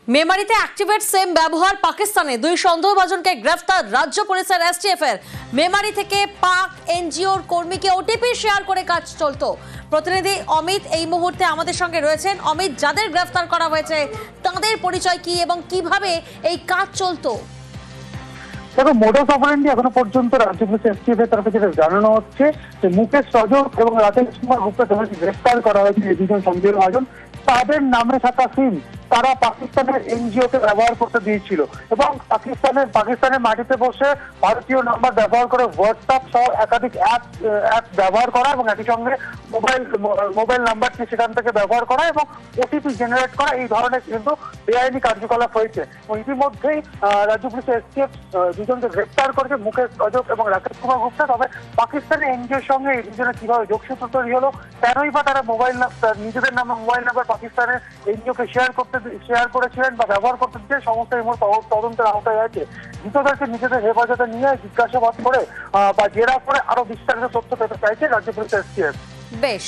মেমারিতে activate সিম ব্যবহার পাকিস্তানে দুই সন্দেহভাজনকে গ্রেফতার রাজ্য পুলিশের এসটিএফ এর। মেমারি থেকে পাক এনজিওর কর্মীকে ওটিপি শেয়ার করে কাজ চলতো। প্রতিনিধি অমিত এই মুহূর্তে আমাদের সঙ্গে রয়েছেন। অমিত, যাদের গ্রেফতার করা হয়েছে তাদের পরিচয় কি এবং কিভাবে এই কাজ চলতো? দেখো, মোডাস অপারেন্ডি এখনো পর্যন্ত রাজ্য পুলিশ এসটিএফ এর তরফে যেটা জানানো হচ্ছে যে মুকেশ রজক এবং রাকেশ কুমার গুপ্তা যাদেরকে গ্রেফতার করা হয়েছে, এই দুজন সন্দেহভাজন, তাদের নামে থাকা সিম তারা পাকিস্তানের এনজিওকে ব্যবহার করতে দিয়েছিল এবং পাকিস্তানের মাটিতে বসে ভারতীয় নাম্বার ব্যবহার করে হোয়াটসঅ্যাপ সহ একাধিক অ্যাপ ব্যবহার করা এবং একই সঙ্গে মোবাইল নাম্বারটি সেখান থেকে ব্যবহার করা এবং ওটিপি জেনারেট করা, এই ধরনের কিন্তু বেআইনি কার্যকলাপ হয়েছে। ইতিমধ্যেই রাজ্য পুলিশের এসটিএফ দুজনকে গ্রেফতার করেছে, মুকেশ রজক এবং রাকেশ কুমার গুপ্তা। তবে পাকিস্তানের এনজিওর সঙ্গে এই দুজনে কিভাবে যোগসূত্র তৈরি হলো, কেনই বা তারা নিজেদের নামে মোবাইল নাম্বার পাকিস্তানের এনজিওকে শেয়ার করেছিলেন বা ব্যবহার করতে দিচ্ছে, সমস্ত এই মুহূর্তে তদন্তের আওতায় আছে। ধৃতদেরকে নিজেদের হেফাজতে নিয়ে জিজ্ঞাসাবাদ করে বা জেরা করে আরো বিস্তারিত তথ্য পেতে চাইছে রাজ্য পুলিশের এসটিএফ। বেশ।